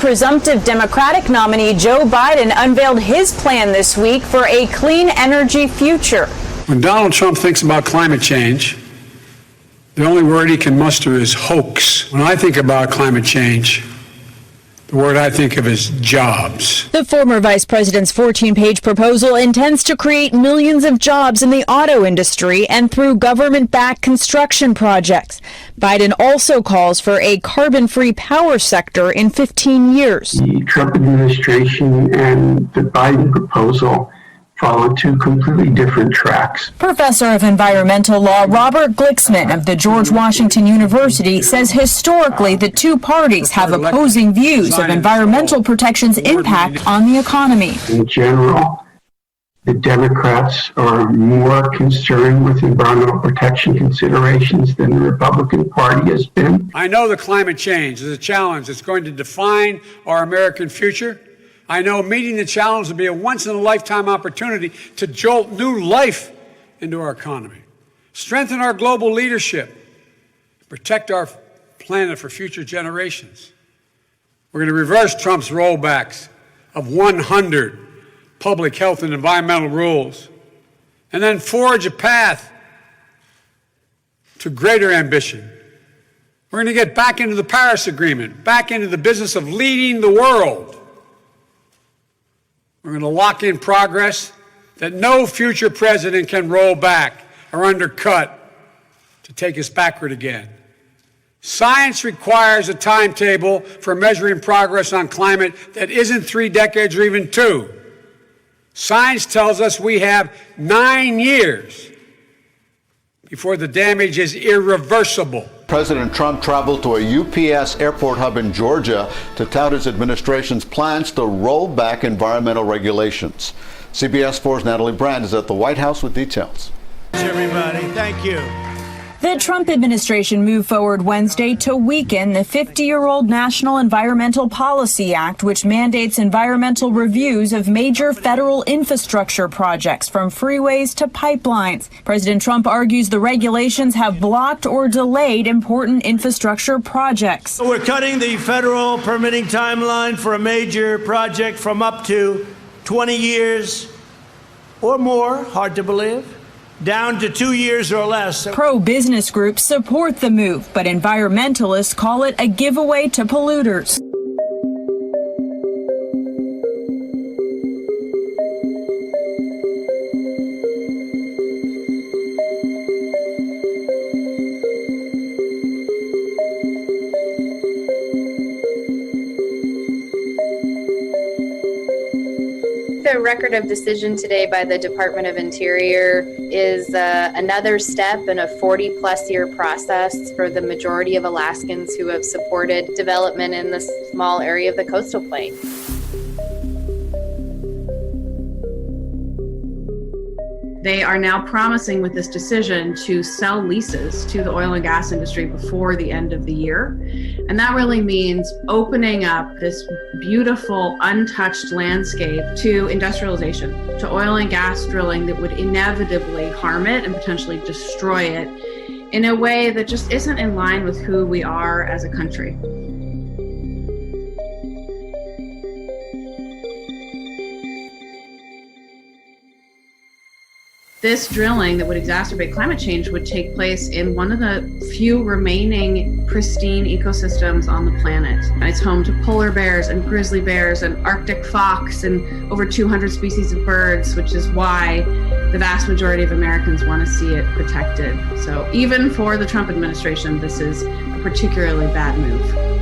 presumptive Democratic nominee Joe Biden unveiled his plan this week for a clean energy future. When Donald Trump thinks about climate change, the only word he can muster is hoax. When I think about climate change, the word I think of is jobs. The former vice president's 14-page proposal intends to create millions of jobs in the auto industry and through government-backed construction projects. Biden also calls for a carbon-free power sector in 15 years. The Trump administration and the Biden proposal follow two completely different tracks. Professor of environmental law Robert Glicksman of the George Washington University says historically the two parties have opposing views of environmental protection's impact on the economy. In general, the Democrats are more concerned with environmental protection considerations than the Republican Party has been. I know that climate change is a challenge that's going to define our American future. I know meeting the challenge will be a once-in-a-lifetime opportunity to jolt new life into our economy, strengthen our global leadership, protect our planet for future generations. We're going to reverse Trump's rollbacks of 100 public health and environmental rules, and then forge a path to greater ambition. We're going to get back into the Paris Agreement, back into the business of leading the world. We're going to lock in progress that no future president can roll back or undercut to take us backward again. Science requires a timetable for measuring progress on climate that isn't 3 decades or even 2. Science tells us we have 9 years before the damage is irreversible. President Trump traveled to a UPS airport hub in Georgia to tout his administration's plans to roll back environmental regulations. CBS 4's Natalie Brand is at the White House with details. Everybody, thank you. The Trump administration moved forward Wednesday to weaken the 50-year-old National Environmental Policy Act, which mandates environmental reviews of major federal infrastructure projects, from freeways to pipelines. President Trump argues the regulations have blocked or delayed important infrastructure projects. We're cutting the federal permitting timeline for a major project from up to 20 years or more, hard to believe, down to 2 years or less. Pro-business groups support the move, but environmentalists call it a giveaway to polluters. The record of decision today by the Department of Interior is another step in a 40-plus year process for the majority of Alaskans who have supported development in this small area of the coastal plain. They are now promising with this decision to sell leases to the oil and gas industry before the end of the year. And that really means opening up this beautiful, untouched landscape to industrialization, to oil and gas drilling that would inevitably harm it and potentially destroy it in a way that just isn't in line with who we are as a country. This drilling that would exacerbate climate change would take place in one of the few remaining pristine ecosystems on the planet. It's home to polar bears and grizzly bears and Arctic fox and over 200 species of birds, which is why the vast majority of Americans want to see it protected. So even for the Trump administration, this is a particularly bad move.